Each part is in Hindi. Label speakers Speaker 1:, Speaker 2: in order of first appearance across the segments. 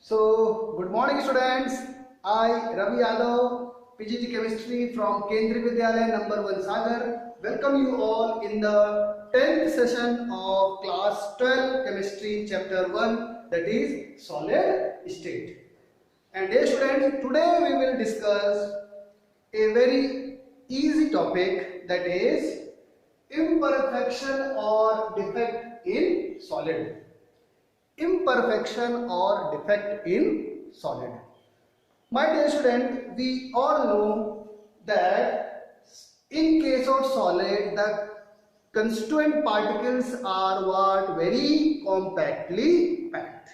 Speaker 1: So, good morning students. I, Ravi Yadav, PGT Chemistry from Kendriya Vidyalaya number 1 Sagar, welcome you all in the 10th session of class 12 chemistry chapter 1, that is solid state. And dear students, today we will discuss a very easy topic, that is imperfection or defect in solid. Imperfection or defect in solid. My dear student, we all know that in case of solid, the constituent particles are what? Very compactly packed.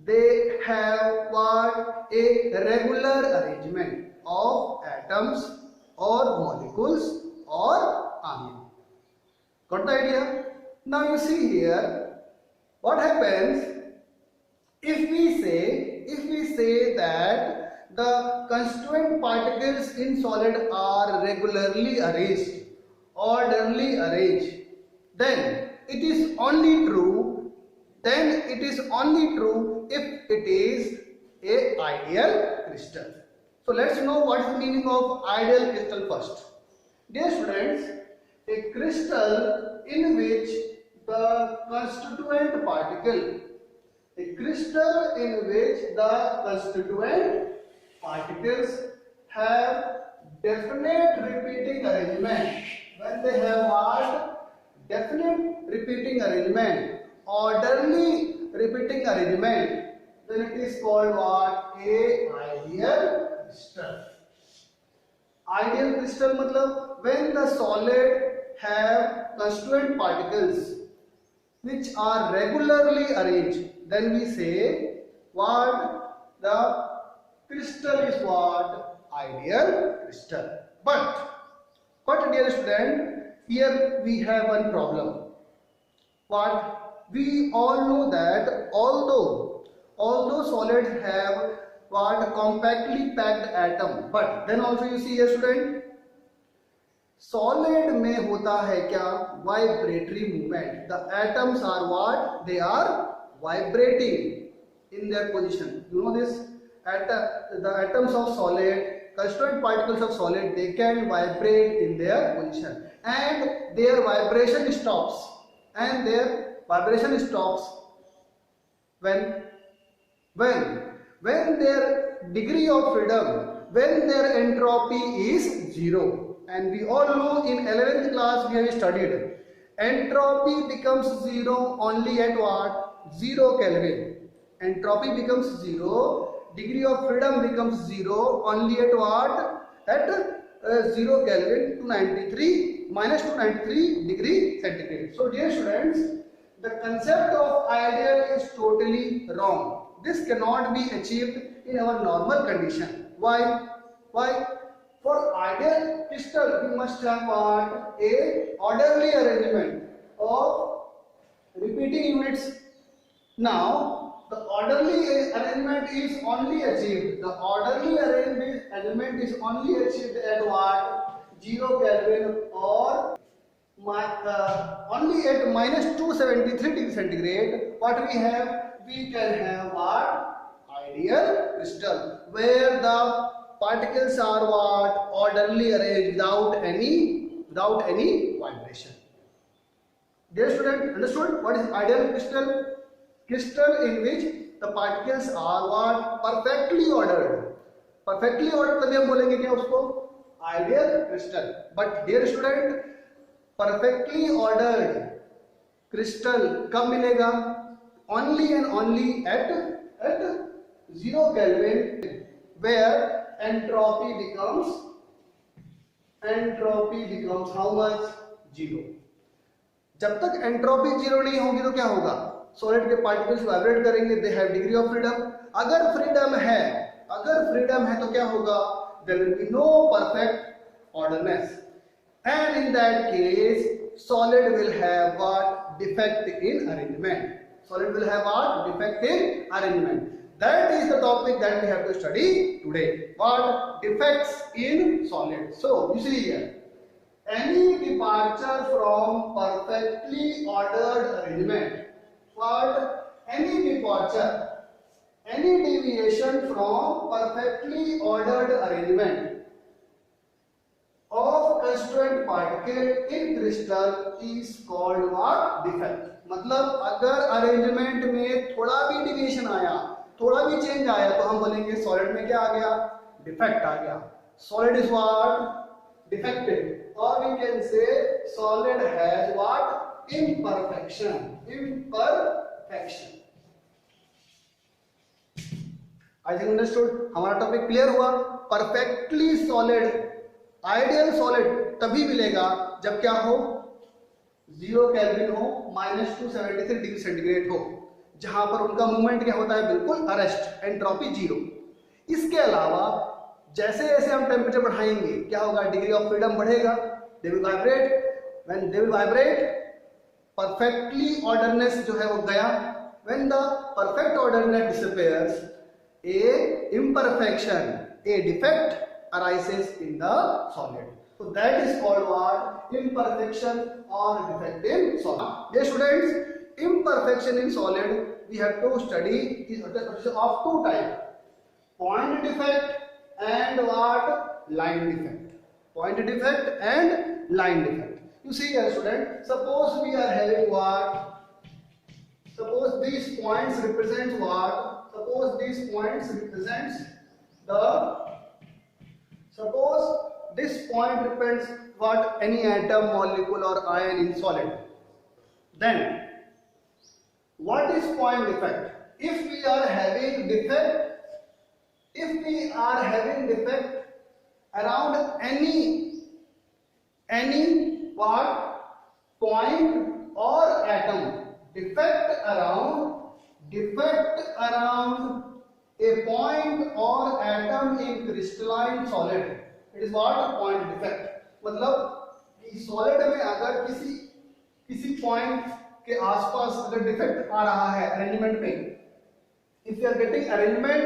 Speaker 1: They have what? A regular arrangement of atoms or molecules or ion. Got the idea? Now you see here, what happens if we say that the constituent particles in solid are regularly arranged, orderly arranged, then it is only true if it is a ideal crystal. So let's know what is the meaning of ideal crystal first. Dear students, a crystal in which the constituent particles have definite repeating arrangement. When they have what? Definite repeating arrangement, orderly repeating arrangement, then it is called what? A ideal crystal. Ideal crystal matlab when the solid have constituent particles which are regularly arranged, then we say what? The crystal is what? Ideal crystal. But dear student, here we have one problem. What? We all know that although solids have what? Compactly packed atom, but then also you see here student, solid में होता है क्या? Vibratory movement. The atoms are what? They are vibrating in their position. You know this? The atoms of solid, constituent particles of solid, they can vibrate in their position, and their vibration stops. When their degree of freedom, when their entropy is zero. And we all know in 11th class we have studied, entropy becomes zero only at what? 0 Kelvin. Entropy becomes zero, degree of freedom becomes zero only at what? At 0 Kelvin, minus 293 degree centigrade. So dear students, the concept of ideal is totally wrong. This cannot be achieved in our normal condition. Why? For ideal crystal, we must have what? A orderly arrangement of repeating units. Now, the orderly arrangement is only achieved. The orderly arrangement is only achieved at what? 0 Kelvin or only at minus 273 degree centigrade. What we have? We can have what? Ideal crystal, where the particles are what? Orderly arranged without any vibration. Dear student, understood what is ideal crystal? Crystal in which the particles are what? Perfectly ordered. Perfectly ordered तभी हम बोलेंगे क्या उसको? Ideal crystal. But dear student, perfectly ordered crystal कब मिलेगा? Only and only at 0 Kelvin, where entropy becomes how much? 0. जब तक entropy 0 नहीं होगी तो क्या होगा? Solid के particles vibrate करेंगे, they have degree of freedom. अगर freedom है तो क्या होगा? There will be no perfect orderness, and in that case solid will have what? Defect in arrangement. That is the topic that we have to study today. What? Defects in solid. So you see here, any departure from perfectly ordered arrangement, what? Any departure any deviation from perfectly ordered arrangement of constituent particle in crystal is called what? Defect. मतलब अगर अरेंजमेंट में थोड़ा भी डिविएशन आया, थोड़ा भी चेंज आया, तो हम बोलेंगे सॉलिड में क्या आ गया? डिफेक्ट आ गया. Solid is what? डिफेक्टिव. और we can say solid has what? Imperfection. Imperfection. I think understood. हमारा टॉपिक क्लियर हुआ. परफेक्टली सॉलिड, आइडियल सॉलिड तभी मिलेगा जब क्या हो? 0 केल्विन हो, -273 डिग्री सेंटीग्रेड हो, जहां पर उनका मूवमेंट क्या होता है? बिल्कुल अरेस्ट, एंट्रोपी 0. इसके अलावा जैसे जैसे हम टेम्परेचर बढ़ाएंगे क्या होगा? डिग्री ऑफ फ्रीडम बढ़ेगा. They will vibrate. When they will vibrate, perfectly orderness जो है वो गया. When the perfect orderness disappears, a imperfection, a defect arises in the solid. So that is called what? Imperfection or defect in solid. Dear students, imperfection in solid we have to study is of two types: point defect and what? Line defect. Point defect and line defect. You see here student, suppose we are having what? Suppose these points represent what? Suppose these points represents the, suppose this point represents what? Any atom, molecule or ion in solid. Then what is point defect? If we are having defect, if we are having defect around any what? Point or atom, defect around a point or atom in crystalline solid, it is what? Point defect. मतलब कि सॉलिड में अगर किसी पॉइंट के आसपास अगर डिफेक्ट आ रहा है अरेंजमेंट में, if you are getting arrangement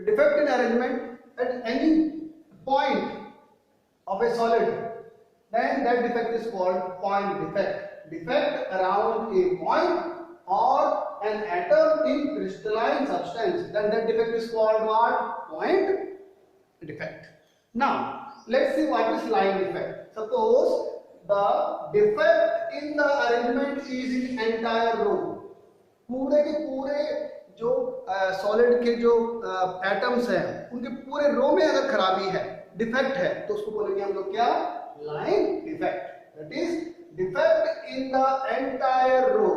Speaker 1: defect in arrangement at any point of a solid, then that defect is called point defect. Defect around a point or an atom in crystalline substance, then that defect is called what? Point defect. Now let's see what is line defect. Suppose the defect in the arrangement is in entire row. पूरे के पूरे जो सॉलिड के जो एटम्स हैं उनके पूरे रो में अगर खराबी है, डिफेक्ट है, तो उसको बोलेंगे हम लोग क्या? Line defect. That is defect in the entire row.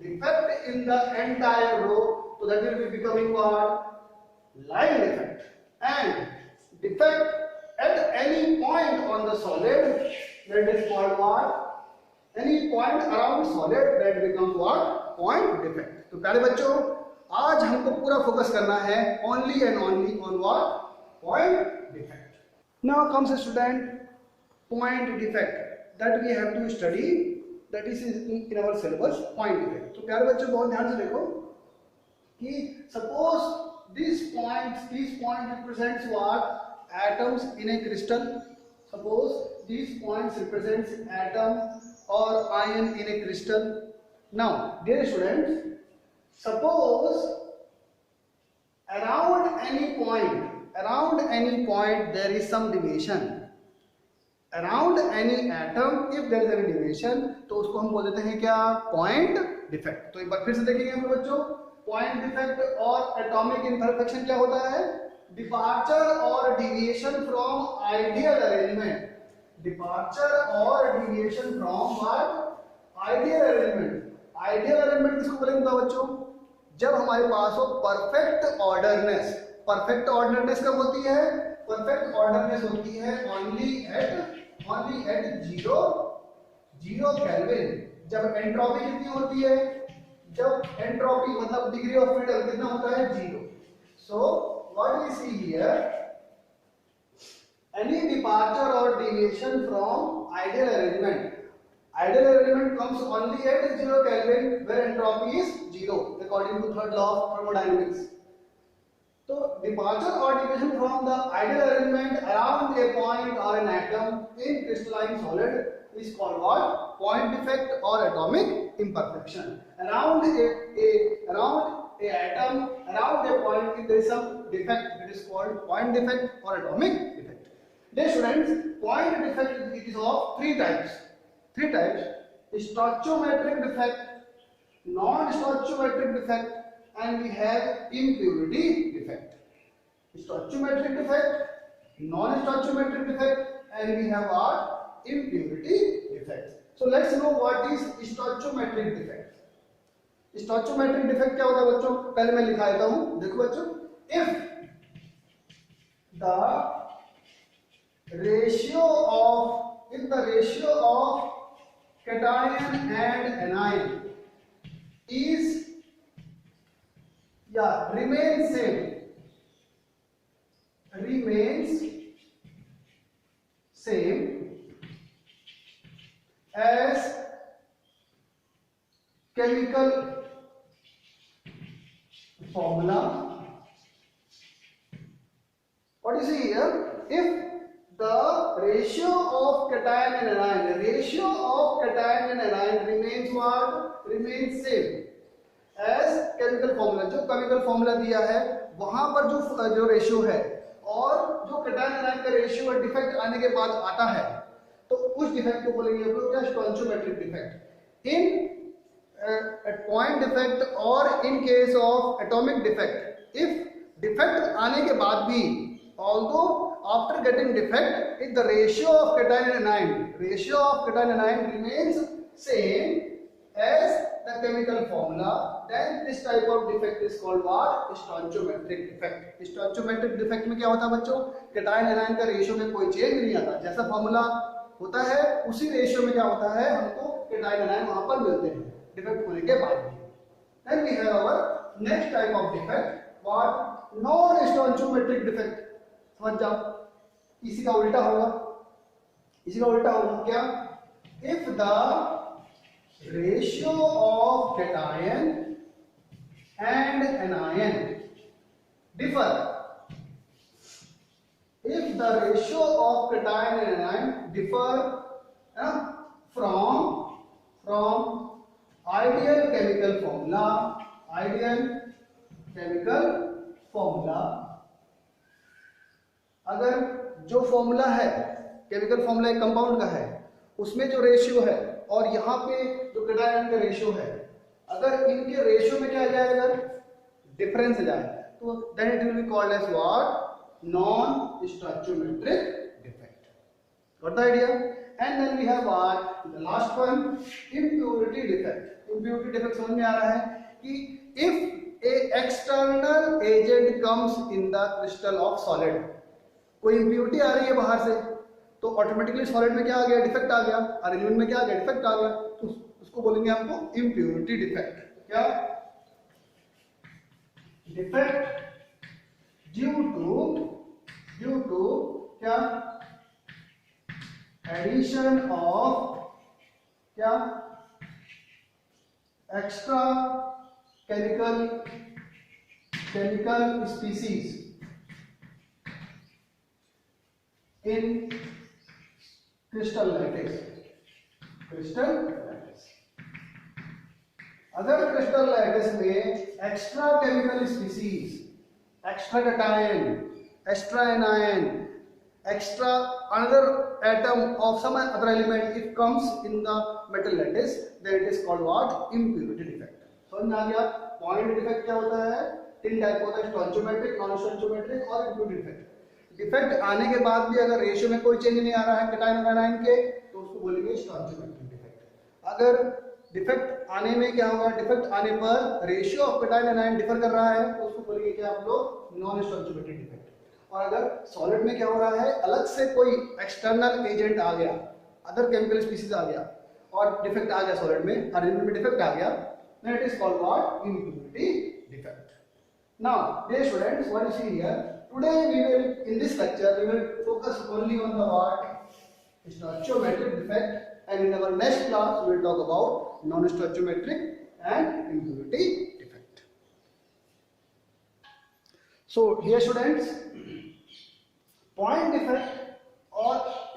Speaker 1: Defect in the entire row, so that will be becoming what? Line defect. And defect at any point on the solid, that is called what? Any point around solid, that becomes what? Point defect. तो प्यारे बच्चों, आज हमको पूरा फोकस करना है only and only on what? Point defect. Now comes a student, point defect that we have to study. That is in our syllabus, point defect. तो प्यारे बच्चों बहुत ध्यान से देखो कि suppose these points represents what? Atoms in a crystal. Suppose these points represents atom or ion in a crystal. Now dear students, suppose around any point there is some deviation. Around any atom if there is any deviation, तो उसको हम बोल देते हैं क्या? Point defect. तो एक बार फिर से देखेंगे हम बच्चों, पॉइंट डिफेक्ट और एटॉमिक इम्परफेक्शन क्या होता है? डिपार्चर और deviation from ideal arrangement. Departure और deviation from what? Ideal arrangement. Ideal arrangement किसको बोलेंगे बच्चों? जब हमारे पास हो परफेक्ट ऑर्डरनेस. परफेक्ट ऑर्डरनेस कब होती है? परफेक्ट ऑर्डरनेस होती है ओनली एट 0 केल्विन. जब एंट्रोपी कितनी होती है? जब एंट्रोपी मतलब डिग्री ऑफ फ्रीडम कितना होता है? 0. So what we see here, any departure or deviation from ideal arrangement. Ideal arrangement comes only at 0 Kelvin where entropy is 0 according to third law of thermodynamics. So departure or deviation from the ideal arrangement around a point or an atom in crystalline solid is called what? Point defect or atomic imperfection. Around a atom, around a point if there is some defect, it is called point defect or atomic defect. Dear students, point defect it is of three types. Stoichiometric defect, non-stoichiometric defect, and we have impurity defect. Stoichiometric defect, non-stoichiometric defect, and we have our impurity defect. So let's know what is stoichiometric defect. Stoichiometric defect क्या होता है बच्चों? पहले मैं लिखा देता हूं, देखो बच्चों, if the ratio of cation and anion is remains same as chemical formula. What do you see here? If the ratio of cation and anion remains what? Remains same as chemical formula. जो chemical formula दिया है वहां पर जो रेशियो है और जो cation anion का रेशियो है डिफेक्ट आने के बाद आता है, तो उस डिफेक्ट को बोलेंगे हम लोग क्या? Stoichiometric defect. In point defect or in case of atomic defect, if defect आने के बाद भी, although after getting defect, if the ratio of cation and anion remains same as the chemical formula, then this type of defect is called what? Stoichiometric defect. Stoichiometric defect में क्या होता है बच्चों? cation and anion का रेशियो में कोई चेंज नहीं आता, जैसा फॉर्मूला होता है उसी रेशियो में क्या होता है, हमको cation and anion वहां पर मिलते हैं डिफेक्ट होने के बाद भी. Then we have our next type of defect, what? Non-stoichiometric defect. समझ जाओ, इसी का उल्टा होगा क्या? If the ratio of cation and anion differ, if the ratio of cation and anion differ from ideal chemical formula, अगर जो फॉर्मूला है, केमिकल फॉर्मूला एक कंपाउंड का है, उसमें जो रेशियो है और यहाँ पे जो cation का रेशियो है, अगर इनके रेशियो में क्या आ जाए, अगर डिफरेंस जाए, तो then it will be called as what? Non stoichiometric defect. Got the idea? And then we have the last one, impurity defect. Impurity defect समझ में आ रहा है कि if a external agent comes in the crystal of solid, कोई इम्प्योरिटी आ रही है बाहर से, तो ऑटोमेटिकली सॉलिड में क्या आ गया? डिफेक्ट आ गया, और एल्यूमिनियम में क्या आ गया? डिफेक्ट आ गया, तो उसको बोलेंगे आपको इम्प्योरिटी डिफेक्ट. क्या? डिफेक्ट ड्यू टू क्या? एडिशन ऑफ क्या? Extra chemical species in crystal lattice. अगर क्रिस्टल लैटिस में extra chemical species, extra cation, extra anion, extra another atom of some other element, if comes in the metal lattice, then it is called what? Impurity defect. समझ में आ गया? पॉइंट डिफेक्ट क्या होता है? तीन टाइप होता है, स्टोइचोमेट्रिक, नॉन स्टोइचोमेट्रिक और इम्प्योरिटी डिफेक्ट. डिफेक्ट आने के बाद भी अगर रेशियो में कोई चेंज नहीं आ रहा है cation और anion के, तो उसको बोलेंगे स्टोइचोमेट्रिक डिफेक्ट. अगर डिफेक्ट आने में क्या होगा? डिफेक्ट आने पर रेशियो ऑफ cation और anion डिफर कर रहा है, तो उसको बोलेंगे क्या आप लोग? Non stoichiometric defect. और अगर सॉलिड में क्या हो रहा है? अलग से कोई एक्सटर्नल एजेंट आ गया, अदर केमिकल स्पीसीज आ गया और डिफेक्ट आ गया सॉलिड में, अरेंजमेंट में डिफेक्ट आ गया, then it is called what? Impurity defect. Now, dear students, what you see here? Today we will, in this lecture, we will focus only on the what? Stoichiometric defect, and in our next class we will talk about non-stoichiometric and impurity defect. So here students, point defect और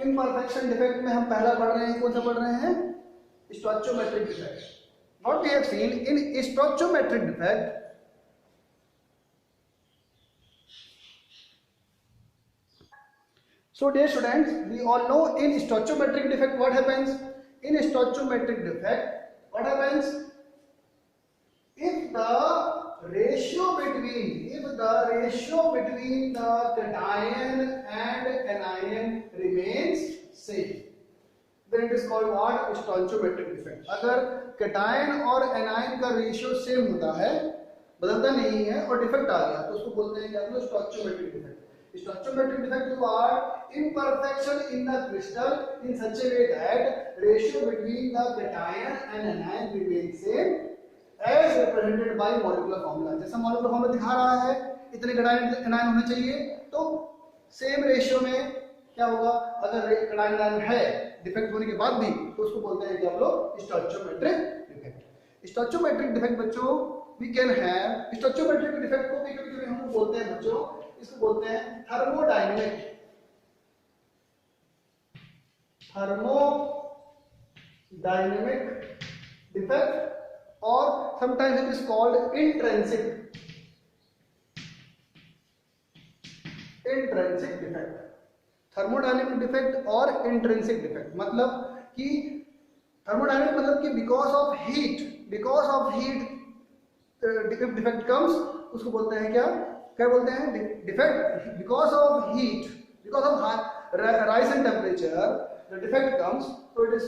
Speaker 1: imperfection defect में हम पहला पढ़ रहे हैं, कौन सा पढ़ रहे हैं? Stoichiometric defect. What we have seen in stoichiometric defect, So dear students, we all know in stoichiometric defect what happens? In stoichiometric defect, what happens? If the ratio between the cation and anion remains same, then it is called what? Stoichiometric defect. अगर cation और anion का रेशियो सेम होता है, बदलता नहीं है और डिफेक्ट आ गया तो उसको बोलते हैं क्या? स्टोइचियोमेट्रिक defect. Stoichiometric defect are imperfection in the crystal in such a way that ratio between the cation and anion remains same as represented by molecular formula. जैसा molecular formula दिखा रहा है इतने cation anion होने चाहिए, तो सेम रेशियो में क्या होगा? अगर cation anion है डिफेक्ट होने के बाद भी तो उसको बोलते हैं कि आप लोग स्टोइचियोमेट्रिक डिफेक्ट. स्टोइचियोमेट्रिक डिफेक्ट बच्चों वी कैन हैव. स्टोइचियोमेट्रिक डिफेक्ट को कभी-कभी हम बोलते हैं बच्चों, इसको बोलते हैं थर्मोडायनेमिक डिफेक्ट और sometimes it is called intrinsic defect. Thermodynamic defect और इंट्रिंसिक डिफेक्ट मतलब कि थर्मोडायनेमिक मतलब कि because of heat defect comes, उसको बोलते हैं क्या बोलते हैं? Defect. Because of heat, because of rise in temperature the defect comes, so it is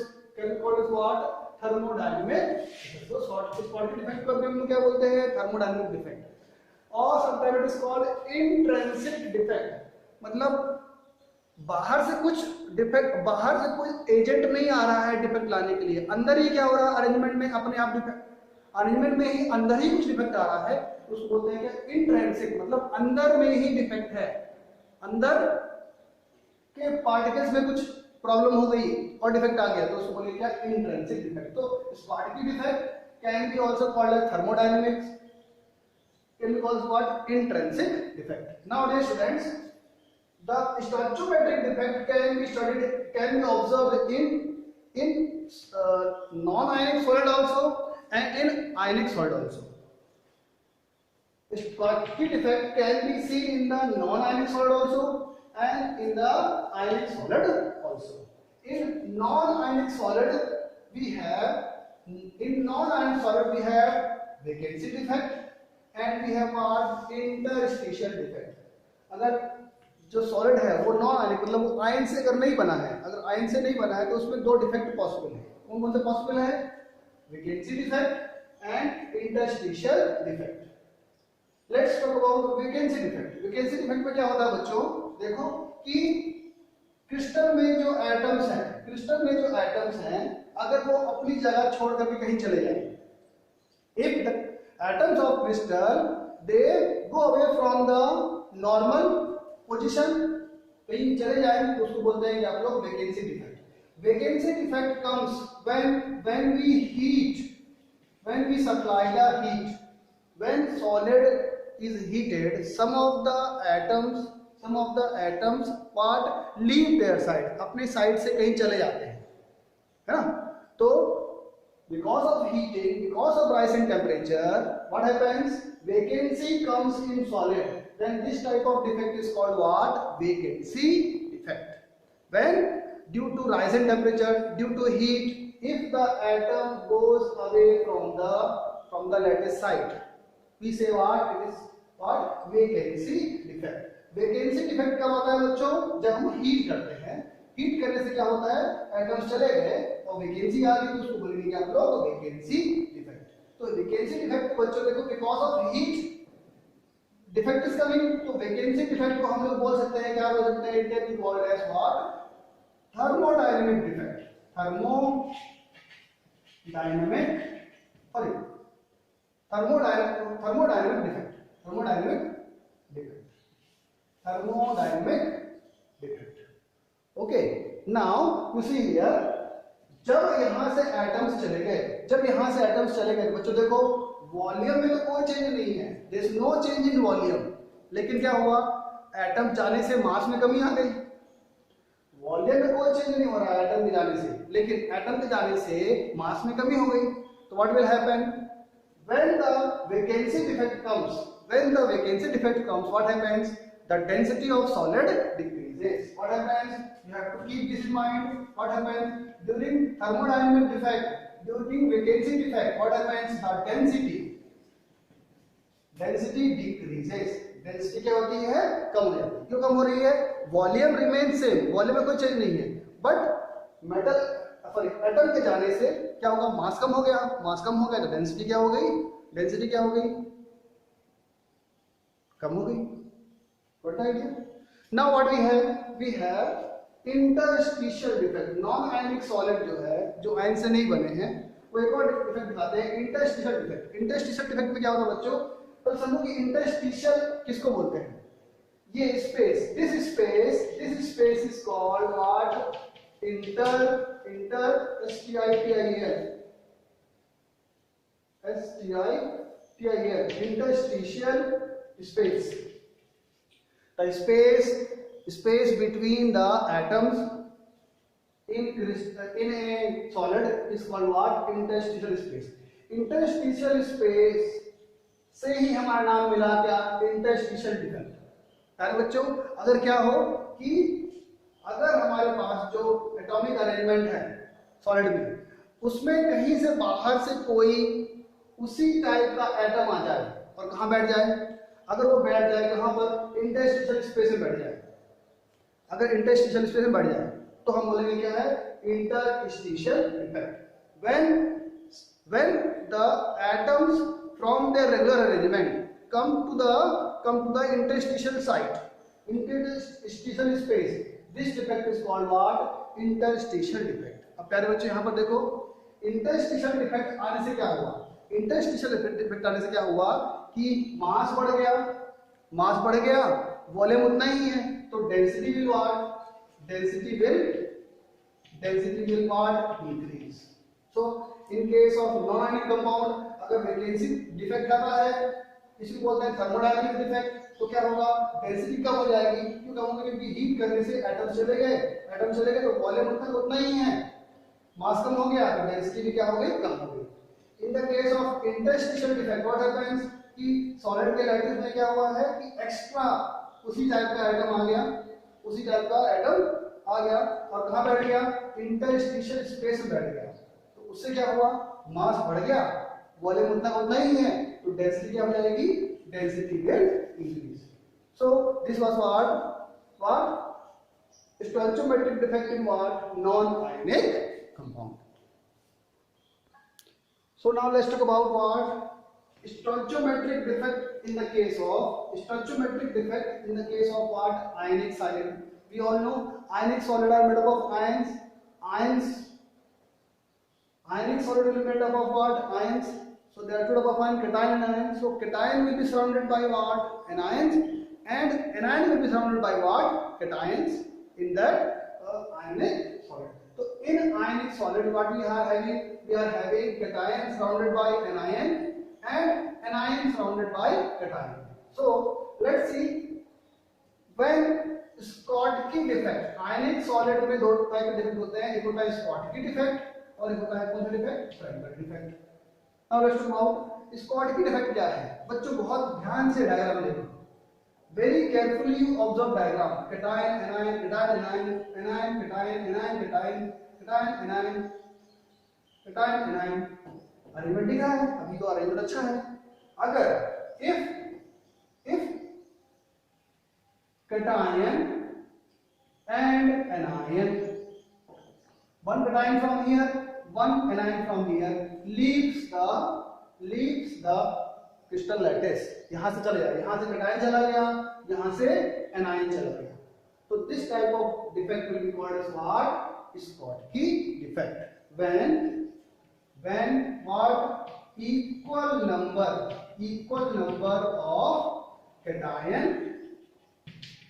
Speaker 1: called as what? Thermodynamic. So Schottky defect को हम लोग क्या बोलते हैं? Thermodynamic defect. और sometime it is called intrinsic defect मतलब बाहर से कुछ डिफेक्ट, बाहर से कोई एजेंट नहीं आ रहा है डिफेक्ट लाने के लिए, अंदर ही क्या हो रहा है? अरेंजमेंट में अपने आप डिफेक्ट, अरेंजमेंट में ही अंदर ही कुछ डिफेक्ट आ रहा है, उसको बोलते हैं क्या? इंट्रिंसिक मतलब अंदर में ही डिफेक्ट है, अंदर के पार्टिकल्स में कुछ प्रॉब्लम हो गई और डिफेक्ट आ गया तो उसको बोलेंगे क्या? Intrinsic defect. तो sparky defect can be also called as thermodynamics, can be called what? Intrinsic defect. Now dear students, the stoichiometric defect can be studied, can be observed in non-ionic solid also and in ionic solid also. Schottky defect can be seen in the non-ionic solid also and in the ionic solid also. In non-ionic solid we have vacancy defect and we have our interstitial defect. अगर जो सॉलिड है वो नॉन आयनिक मतलब वो आयन से अगर नहीं बना है, अगर आयन से नहीं बना है तो उसमें दो डिफेक्ट पॉसिबल है. कौन कौन से पॉसिबल है? Vacancy defect and interstitial defect. Let's talk about vacancy defect. Vacancy defect में क्या होता है बच्चों? देखो कि क्रिस्टल में जो एटम्स हैं अगर वो अपनी जगह छोड़ करके कहीं चले जाएं, if the atoms of crystal they go away from the normal position, कहीं चले जाए तो उसको बोलते हैं कि आप लोग vacancy defect. Vacancy defect comes when we supply the heat, when solid is heated, some of the atoms part leave their side, अपने साइड से कहीं चले जाते हैं, है ना? तो because of heating, because of rise in temperature, what happens? Vacancy comes in solid. Then this type of defect is called what? Vacancy defect. When due to rise in temperature, due to heat, if the atom goes away from the lattice site, we say what? It is what? Vacancy defect. Vacancy defect कब होता है बच्चों? जब हम हीट करते हैं. हीट करने से क्या होता है? एटम्स चले गए और वेकेंसी आ गई तो उसको बोलेंगे कि आप लोग वेकेंसी डिफेक्ट. तो वेकेंसी डिफेक्ट बच्चों देखो because of heat defect is coming, तो वेकेंसी डिफेक्ट को हम लोग बोल सकते हैं, क्या बोल सकते हैं? It can be called as what? Thermodynamic defect. Thermodynamic defect. Okay, now you see here, जब यहां से एटम्स चले गए बच्चों देखो वॉल्यूम में तो कोई चेंज नहीं है, there is no change in volume, लेकिन क्या हुआ? एटम जाने से मास में कमी आ गई. वॉल्यूम में कोई चेंज नहीं हो रहा है एटम के जाने से, लेकिन एटम के जाने से मास में कमी हो गई. तो what will happen? When the vacancy defect comes, what happens? The density of solid decreases. decreases. What happens? You have to keep this in mind. What happens during thermodynamic defect, during vacancy defect? What happens? The density decreases. Density क्या होती है? कम हो जाती है. क्यों कम हो रही है? वॉल्यूम रिमेन सेम, वॉल्यूम में कोई चेंज नहीं है, बट मेटल एटम के जाने से क्या होगा? मास कम हो गया. मास कम हो गया तो डेंसिटी क्या हो गई? डेंसिटी क्या हो गई? कम हो गई. What idea? Now what we have interstitial defect. Non ionic solid जो है, जो आयन से नहीं बने हैं, वो एक और डिफेक्ट दिखाते हैं, इंटरस्टिशियल डिफेक्ट. इंटरस्टिशियल डिफेक्ट में क्या होता है बच्चों? तो समझो कि इंटरस्टिशियल किसको बोलते हैं? ये space, this space is called what? Interstitial space. The space between the atoms in a solid is called what? Interstitial space. Interstitial space से ही हमारा नाम मिला क्या? Interstitial defect. यार बच्चों, अगर क्या हो कि अगर हमारे पास जो एटॉमिक अरेंजमेंट है सॉलिड में, उसमें कहीं से बाहर से कोई उसी टाइप का एटम आ जाए और कहाँ बैठ जाए? अगर वो बैठ जाए कहाँ पर? इंटरस्टिशियल स्पेस में बैठ जाए. अगर इंटरस्टिशियल स्पेस में बैठ जाए तो हम बोलेंगे क्या है? Interstitial defect. when the atoms from their regular arrangement come to the interstitial site, interstitial space, this defect is called what? Interstitial defect. अब प्यारे बच्चों यहाँ पर देखो, इंटरस्टिशियल डिफेक्ट आने से क्या हुआ? इंटरस्टिशियल डिफेक्ट आने से क्या हुआ कि मास बढ़ गया, वॉल्यूम उतना ही है, तो density will increase. So in case of non ionic compound, अगर वैकेंसी डिफेक्ट आता है, इसको बोलते हैं थर्मोडायनामिक डिफेक्ट, तो क्या होगा? डेंसिटी कम हो जाएगी. क्यों कम होगी? क्योंकि हीट करने से एटम चले गए तो वॉल्यूम उतना ही है, मास कम हो गया तो डेंसिटी भी क्या हो गई? कम हो गई. इन the case of interstitial defect what happens कि सॉलिड के लैटिस में क्या हुआ है कि एक्स्ट्रा उसी टाइप का एटम आ गया और कहाँ बैठ गया? इंटरस्टिशियल स्पेस में बैठ गया. तो उससे क्या हुआ? मास बढ़ गया, वॉल्यूम उतना ही है, तो डेंसिटी क्या हो जाएगी? Density will increase. So this was what stoichiometric defect in what? Non-ionic compound. So now let's talk about what? Stoichiometric defect in the case of what? Ionic solid. We all know ionic solid are made up of ions. Ionic solid will be made up of what? Ions. So they are made up of ion, cation and anion. So cation will be surrounded by what? Anions, and anion will be surrounded by what? Cations in that ionic solid. So in ionic solid what we are having? We are having cation surrounded by anion and anion surrounded by cation. So let's see when Schottky defect. Ionic solid में दो टाइप के डिफेक्ट होते हैं, एक होता है Schottky defect और एक होता है कौन सा defect? Frenkel defect. Now let's talk about Schottky defect क्या है? बच्चों बहुत ध्यान से डायग्राम देखो. Very carefully you observe diagram. Cation, anion, cation, anion, anion, cation, anion, cation, cation, anion, cation, anion. Arrangement ठीक है, अभी तो अरेंजमेंट अच्छा है. अगर if cation and anion, one cation from here, one anion from here leaves the crystal lattice. यहां से चले जाए, यहां से cation चला गया, यहां से anion चला गया. So this type of defect will be called as what? Schottky defect. When what? Equal number of cation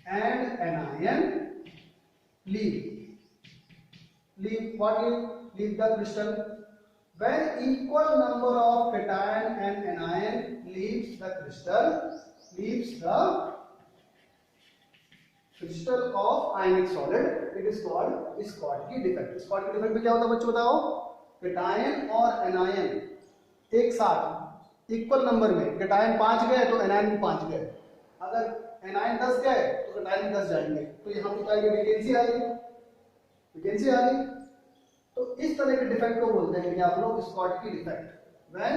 Speaker 1: and anion leave the crystal. When equal number of cation and anion leaves the crystal of ionic solid, it is called Schottky defect. Schottky defect में क्या होता है बच्चों बताओ? cation और anion एक साथ इक्वल नंबर में, cation 5 गए तो anion भी 5 गए, अगर एनायन 10 गए तो कैटायन 10 जाएंगे, तो यहाँ पे क्या आएगी, वैकेंसी आ गई, वैकेंसी आ गई। तो इस तरह के डिफेक्ट को बोलते हैं कि आप लोग Schottky defect. When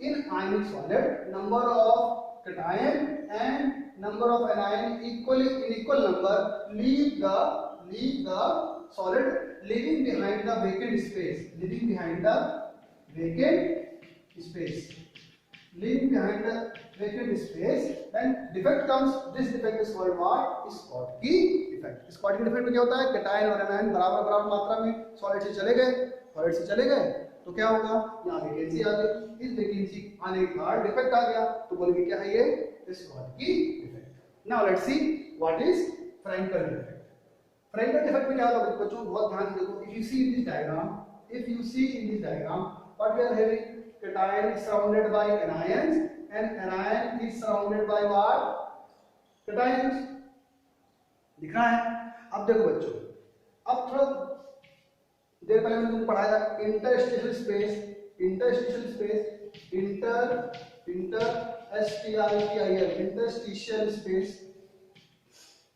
Speaker 1: in ionic solid number of cation and number of anion equally in equal number leave the solid leaving behind the vacant space, leaving behind the vacant space, leaving behind the vacant space, then defect comes. This defect is called what? Schottky defect. Schottky defect में क्या होता है, कैटायन और एनायन बराबर बराबर मात्रा में सॉलिड से चले गए, तो क्या होगा, यहाँ वैकेंसी आ गई, इस वैकेंसी आने के बाद डिफेक्ट आ गया, तो बोलेंगे क्या है ये, Schottky defect. Now let's see what is Frankel defect. Frankel defect में क्या होगा बच्चों, बहुत ध्यान से देखो. If you see in this diagram, what we are having, cation is surrounded by anions and anion is surrounded by what? Cations. दिख रहा है? अब देखो बच्चों, अब थोड़ा देर पहले मैंने तुमको पढ़ाया था इंटरस्टिशियल स्पेस.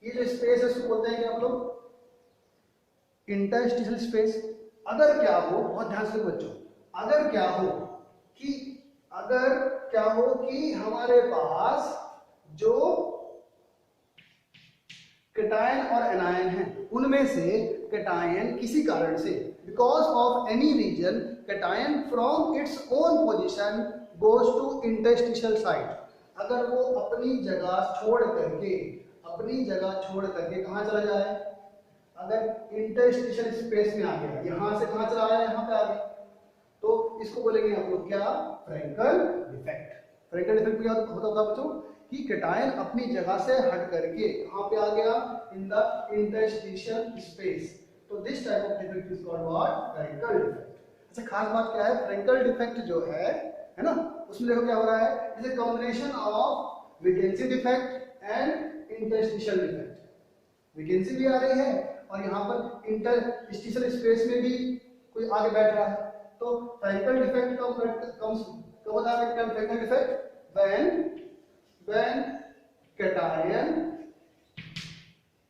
Speaker 1: ये जो स्पेस है उसको बोलते हैं कि आप लोग इंटरस्टिशियल स्पेस. अगर क्या हो, बहुत ध्यान से बच्चों, अगर क्या हो कि हमारे पास जो कैटायन और एनायन है उनमें से कैटायन किसी कारण से, because of any reason, cation from its own position goes to interstitial site. अगर वो अपनी जगह छोड़ करके कहाँ चला जाए, अगर इंटरस्टिशियल स्पेस में आ गया, यहां से कहाँ चला आया, यहाँ पे आ गया, तो इसको बोलेंगे आप लोग क्या, फ्रैंकल डिफेक्ट. फ्रैंकल डिफेक्ट क्या होता है बच्चों कि कैटायन अपनी जगह से हट करके कहाँ पे आ गया, इन द इंटरस्टिशियल स्पेस. तो this type of defect is called what, Frenkel defect. अच्छा, खास बात क्या है, फ्रैंकल डिफेक्ट जो है ना, उसमें देखो क्या हो रहा है, it is a combination of vacancy defect and interstitial defect. Vacancy भी आ रही है और यहाँ पर इंटरस्टिशियल स्पेस में भी कोई आगे बैठ रहा है. तो फ्रैंकल डिफेक्ट कब होता है, फ्रैंकल डिफेक्ट when cation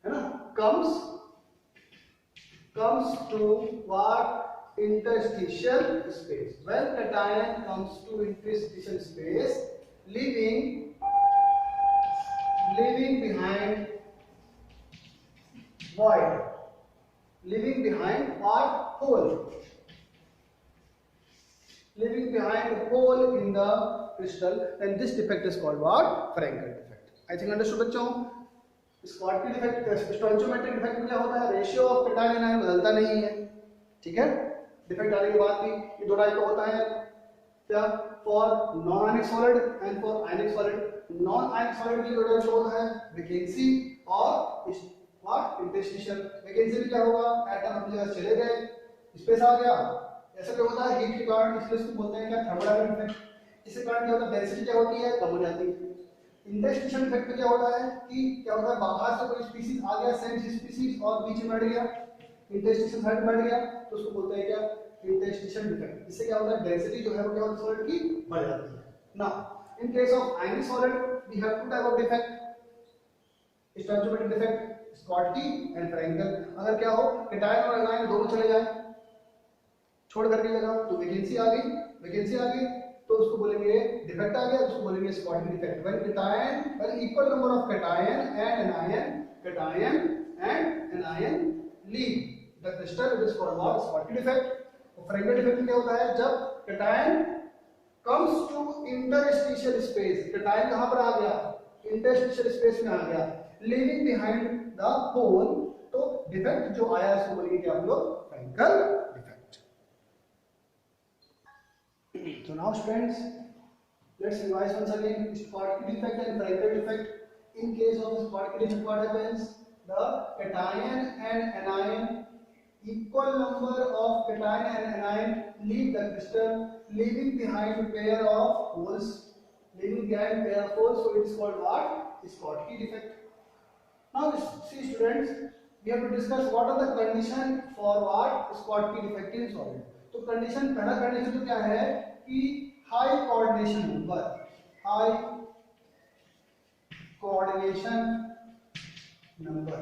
Speaker 1: है ना comes to what, interstitial space. When cation comes to interstitial space, leaving behind void, leaving behind what, hole, leaving behind a hole in the crystal, then this defect is called what, Frankel defect. I think understood बच्चों. Schottky defect, stoichiometric defect में क्या होता है, रेशियो ऑफ कैटायन एनायन बदलता नहीं है, ठीक है. डिफेक्ट आने के बाद भी ये दो टाइप का होता है, क्या, for non ionic solid and for ionic solid. Non ionic solid की दो टाइप होता है, वैकेंसी और व्हाट, इंटरस्टिशियल. वैकेंसी में क्या होगा, एटम अपनी जगह चले गए, स्पेस आ गया, ऐसा क्या होता है, हीट के कारण, इसलिए इसको बोलते हैं क्या, थर्मोडायनामिक इफेक्ट. इसके कारण क्या होता है, डेंसिटी क्या होती है, कम हो जाती है. इंटरस्टिशियल इफेक्ट में क्या होता है कि क्या होता है, बाहर से कोई स्पीशीज आ गया, सेम स्पीशीज, और बीच में बैठ गया, इंटरस्टिशियल साइड में बैठ गया, तो उसको बोलते हैं क्या, इंटरस्टिशियल डिफेक्ट. इससे क्या होता है, डेंसिटी जो है वो क्या होती है, सॉलिड की बढ़ जाती है. Now in case of ionic solid we have two type of defect, stoichiometric defect, Schottky and Frenkel. अगर क्या हो, कैटायन और एनायन दोनों चले जाए छोड़ करके जगह, तो वैकेंसी आ गई, तो उसको बोलेंगे डिफेक्ट आ गया, उसको बोलेंगे Schottky defect. When equal number of cation and anion leave the crystal, it is called what, Schottky defect. और फ्रैंकल डिफेक्ट क्या होता है, जब cation comes to interstitial space, cation कहां पर आ गया, इंटरस्टिशियल स्पेस में आ गया, लीविंग बिहाइंड द होल, तो डिफेक्ट जो आया इसको बोलेंगे क्या हम लोग, Frenkel defect. So now students, let's revise once again Schottky defect and Frankel defect. In case of Schottky defect, what happens? The cation and anion, equal number of cation and anion leave the crystal, leaving behind pair of holes. So it is called what? Schottky defect. Now see students, we have to discuss what are the condition for what, Schottky defect in solid. तो कंडीशन, पहला कंडीशन तो क्या है कि high coordination coordination number.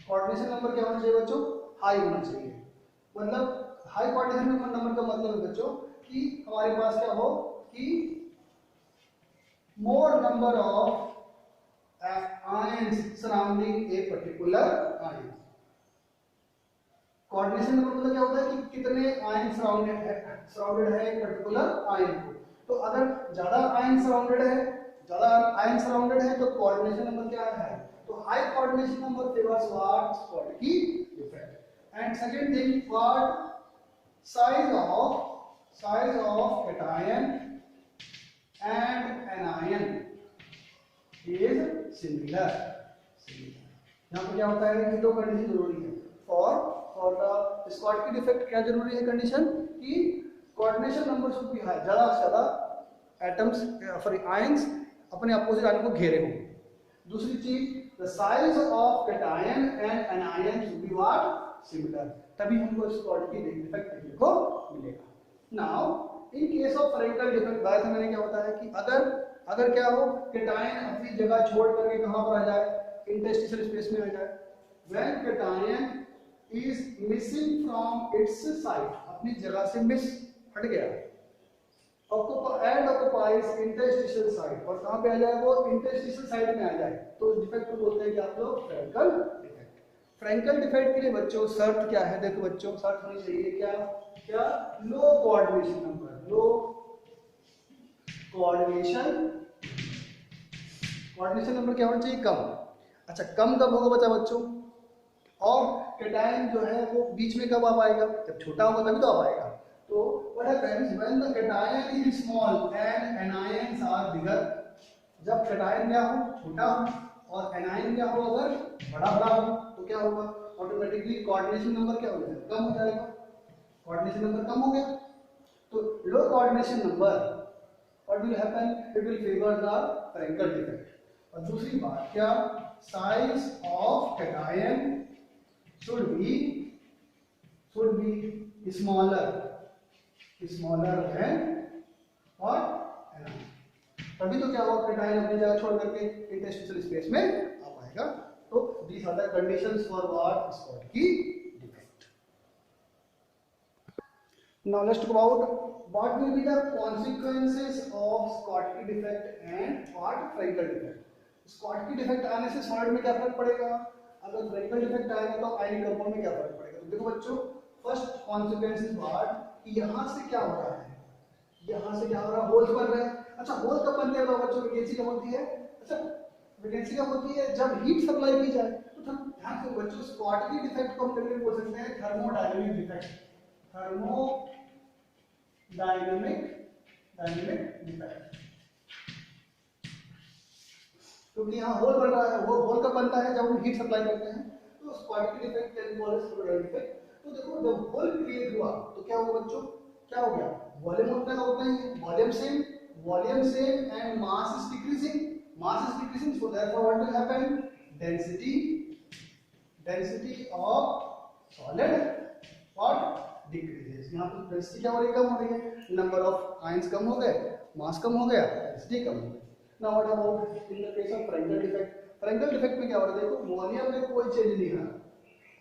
Speaker 1: Coordination number क्या होना चाहिए बच्चों? हाई होना चाहिए। मतलब हाई कोऑर्डिनेशन नंबर का मतलब है बच्चों कि हमारे पास क्या हो कि मोर number of ions surrounding a particular ion। Coordination number मतलब क्या होता है कि कितने आयन सराउंडेड है एक पर्टिकुलर आयन को। तो अगर ज्यादा आयन सराउंडेड है तो कोऑर्डिनेशन नंबर क्या है? तो high coordination number favours what? Schottky effect। And second thing what? size of cation and anion is similar। यहाँ पर क्या होता है कि दो कंडीशन जरूरी है फॉर द स्कॉटकी डिफेक्ट। क्या जरूरी है कंडीशन? कि coordination number should be high, ज्यादा से ज्यादा एटम्स सॉरी आयंस अपने अपोजिट आयन को घेरे हों। दूसरी चीज the size of cation and anion should be what? Similar, तभी हमको स्कॉटकी डिफेक्ट देखने को मिलेगा। Now in case of Frenkel defect बात मैंने क्या होता है कि अगर क्या हो कैटायन अपनी जगह छोड़ करके कहां पर आ जाए? इंटरस्टिशियल स्पेस में आ जाए। When cation is missing from its site, अपनी जगह से मिस हट गया, ऑक्युपाइज इंटरस्टिशियल साइट, और कहां पे आ जाए वो? इंटरस्टिशियल साइट में आ जाए, तो उस डिफेक्ट को बोलते हैं कि आप लोग फ्रैंकल डिफेक्ट। फ्रैंकल डिफेक्ट के लिए बच्चों शर्त क्या है? देखो बच्चों शर्त होनी चाहिए क्या? लो कोऑर्डिनेशन नंबर। लो कोऑर्डिनेशन नंबर क्या होना चाहिए? कम। अच्छा कम कब होगा बच्चों? और कैटायन जो है वो बीच में कब आ पाएगा? जब छोटा होगा तभी तो आ पाएगा। तो what happens when the cation is small and anions are bigger. जब कैटायन क्या हो? छोटा हो, और एनायन क्या हो? अगर बड़ा हो, तो क्या होगा? ऑटोमेटिकली कोऑर्डिनेशन नंबर क्या हो जाएगा? कम हो जाएगा। कोऑर्डिनेशन नंबर कम हो गया, तो low coordination number what will happen? It will favor the Frankel defect। और दूसरी बात क्या? size of cation should be smaller than what? anion। तभी तो क्या होगा? cation अपनी जगह छोड़ करके इंटरस्टिशियल स्पेस में आ पाएगा। तो these are the conditions for what? Schottky defect। Now let's talk about what will be the consequences of Schottky defect and what Frankel defect। Schottky defect आने से सॉलिड में क्या फर्क पड़ेगा? अगर Frankel defect आएगा तो आयनिक कंपाउंड में क्या फर्क पड़ेगा? तो देखो बच्चों फर्स्ट कॉन्सिक्वेंस इज व्हाट? कि यहाँ से क्या हो रहा है? यहाँ से क्या हो रहा है? होल्स बन रहे हैं। अच्छा होल कब बनते हैं बच्चों? वैकेंसी कब होती है? अच्छा वैकेंसी कब होती है? जब हीट सप्लाई की जाए। तो ध्यान से बच्चों Schottky defect को हम करके बोल सकते हैं थर्मोडायनामिक डिफेक्ट। डायनेमिक डिफेक्ट, क्योंकि यहाँ होल बन रहा है। वो होल कब बनता है? जब हम हीट सप्लाई करते हैं। तो Schottky defect can be called thermodynamic defect. तो देखो जब होल क्रिएट हुआ तो क्या हुआ बच्चों? क्या हो गया? वॉल्यूम उतना का उतना ही है, volume same and mass is decreasing. So therefore what will happen? Density of solid what? Decreases. यहाँ पर डेंसिटी क्या हो रही है? कम हो रही है। नंबर ऑफ आयंस कम हो गए, मास कम हो गया, डेंसिटी कम हो गई। Now what about in the case of Frenkel defect? Frenkel defect में क्या हो रहा है? देखो वॉल्यूम में कोई चेंज नहीं है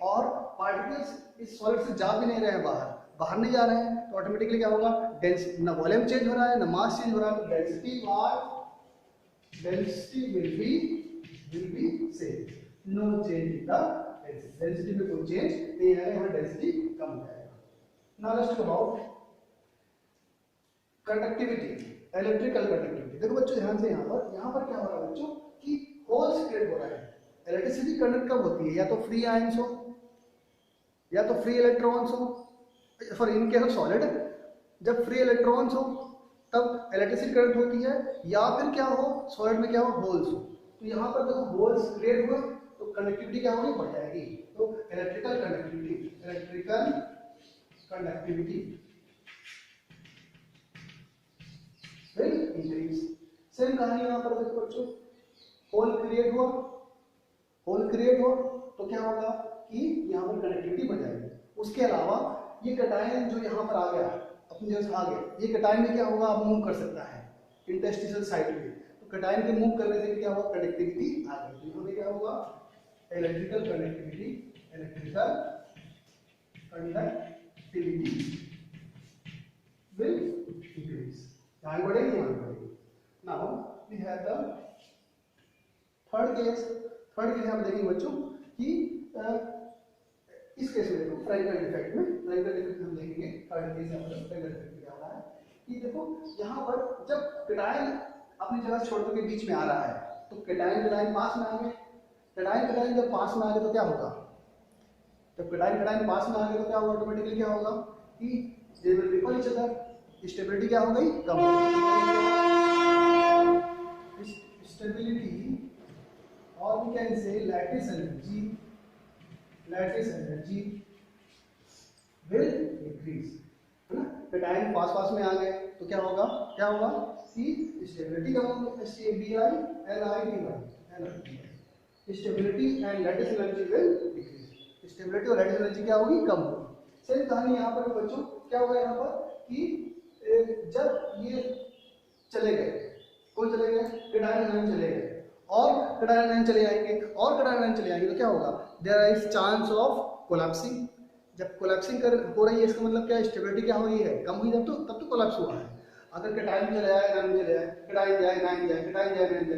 Speaker 1: और पार्टिकल्स इस सॉलिड से जा भी नहीं रहे हैं, बाहर नहीं जा रहे हैं, तो ऑटोमेटिकली क्या होगा? डेंसिटी, ना वॉल्यूम चेंज हो रहा है ना मास चेंज हो रहा है, तो density will be same. No change in the density में कोई चेंज नहीं है, यहाँ डेंसिटी कम हो जाएगा। Now let's talk about conductivity, electrical conductivity। देखो बच्चों ध्यान से यहाँ पर क्या हो रहा है बच्चों? कि होल्स क्रिएट हो रहा है। इलेक्ट्रिसिटी कंडक्ट कब होती है? या तो फ्री आयंस हो या तो फ्री इलेक्ट्रॉन्स हो। For in case of solid जब फ्री इलेक्ट्रॉन्स हो तब इलेक्ट्रिसिटी करंट होती है, या फिर क्या हो सॉलिड में क्या हो? होल्स हो। तो यहाँ पर देखो होल्स क्रिएट हुए तो कंडक्टिविटी क्या होगी? बढ़ जाएगी। तो electrical conductivity will increase। Same कहानी यहाँ पर देखो बच्चों, होल क्रिएट हुआ तो क्या होगा कि यहाँ पर कंडक्टिविटी बढ़ जाएगी। उसके अलावा ये कैटायन जो यहाँ पर आ गया, अपनी जगह से आ गया, ये कैटायन में क्या होगा? अब मूव कर सकता है इंटरस्टिशियल साइट में, तो कटायन के मूव करने से क्या होगा, कंडक्टिविटी आ गई। तो क्या होगा, इलेक्ट्रिकल कंडक्टिविटी will increase. यहाँ बढ़ेगी, यहाँ बढ़ेगी। Now we have the third case हम देखेंगे बच्चों कि इस केस में देखो फ्रैंकल डिफेक्ट में हम देखेंगे। थर्ड केस यहाँ पर फ्रैंकल डिफेक्ट क्या हो रहा है कि देखो यहाँ पर जब कटायन अपनी जगह छोड़ के बीच में आ रहा है तो कटायन पास में आ गए। कटायन जब पास में आ गए तो क्या होगा, जब कटायन पास में आ गए तो क्या होगा, ऑटोमेटिकली क्या होगा कि they will repel each other, stability क्या हो गई, कम हो गई। स्टेबिलिटी और we can say lattice energy will increase, है ना। कटायन पास में आ गए तो क्या होगा कि स्टेबिलिटी कम होगी, stability and lattice energy will decrease. Stability और लैटिस एनर्जी क्या होगी, कम होगी। सेम कहानी यहाँ पर बच्चों क्या होगा यहाँ पर कि जब ये चले गए, कौन चले गए, कटायन चले गए और कटायन चले आएंगे तो क्या होगा, there is chance of collapsing. जब कोलैप्सिंग हो रही है इसका मतलब क्या है, स्टेबिलिटी क्या हो रही है, कम हुई, तब तो कोलैप्स हुआ है। अगर कटायन चले आए, कटायन जाए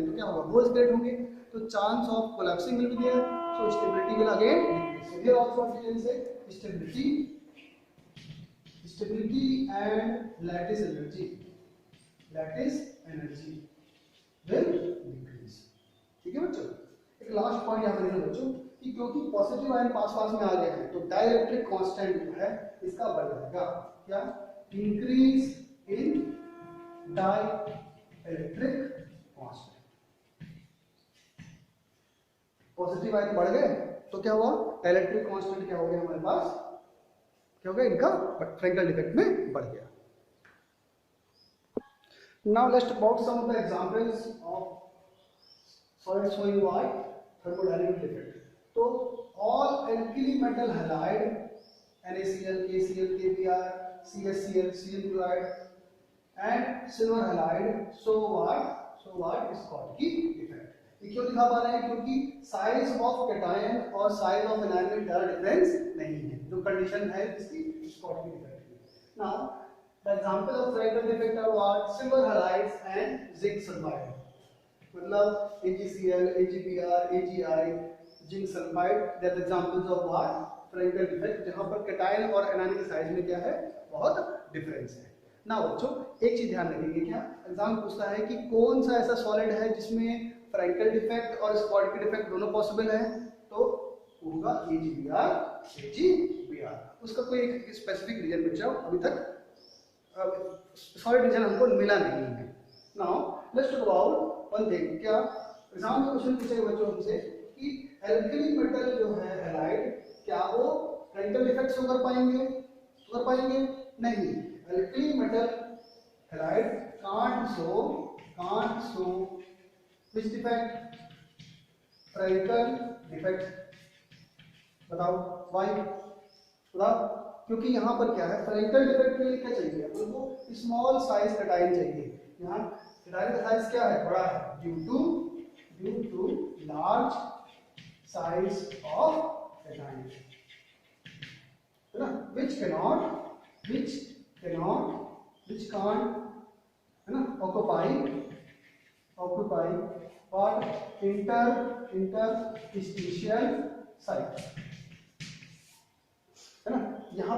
Speaker 1: तो क्या होगा, बोल्स क्रिएट होंगे, तो chance of collapsing will be there, so stability will again decrease. So here also we can say stability and lattice energy will decrease. ठीक है बच्चों। एक लास्ट पॉइंट यहाँ पर देखना बच्चों कि क्योंकि पॉजिटिव आयन पास में आ गए हैं तो डाइलेक्ट्रिक कांस्टेंट जो है इसका बढ़ जाएगा, क्या, increase in dielectric constant. Positive ion बढ़ गए तो क्या हुआ, डाइलेक्ट्रिक कांस्टेंट क्या हो गया हमारे पास, क्या हो गया, इनका फ्रैंकल डिफेक्ट में बढ़ गया। Now let's talk about some of the examples of solids showing what thermodynamic defect. So all alkali metal halide NaCl, KCl, KBr, CaCl, Cl chloride and silver halide show what is Schottky defect. ये क्यों दिखा पा रहे हैं, क्योंकि साइज ऑफ कैटायन और साइज ऑफ एनायन में ज़्यादा डिफरेंस नहीं है, जो कंडीशन है इसकी Schottky defect की। Now the example of Frankel defect are what, silver halides and zinc sulfide, मतलब AgCl, AgBr, AgI, zinc sulfide, they are the examples of what, Frankel defect, जहाँ पर कैटायन और एनायन के साइज में क्या है, बहुत डिफरेंस है। ना बच्चों एक चीज ध्यान रखिए, क्या एग्जाम पूछता है कि कौन सा ऐसा सॉलिड है जिसमें फ्रैंकल डिफेक्ट और स्कॉटकी डिफेक्ट दोनों पॉसिबल है, तो होगा AgBr। उसका कोई एक स्पेसिफिक रीजन बच्चों अभी तक सॉलिड रीजन हमको मिला नहीं है। Now let's talk about one thing, क्या एग्जाम में क्वेश्चन पूछेगा बच्चों हमसे कि एल्कली मेटल जो है हैलाइड, क्या वो फ्रैंकल डिफेक्ट शो कर पाएंगे, नहीं। Alkali metal halide can't show which defect, Frenkel defect. बताओ व्हाई, बताओ, क्योंकि यहाँ पर क्या है, फ्रैंकल डिफेक्ट के लिए क्या चाहिए हमको, स्मॉल साइज कटायन चाहिए। यहाँ कटायन का साइज क्या है, बड़ा है, due to large size of cation, है ना, which can't, है ना, occupy what, interstitial site, है ना। यहाँ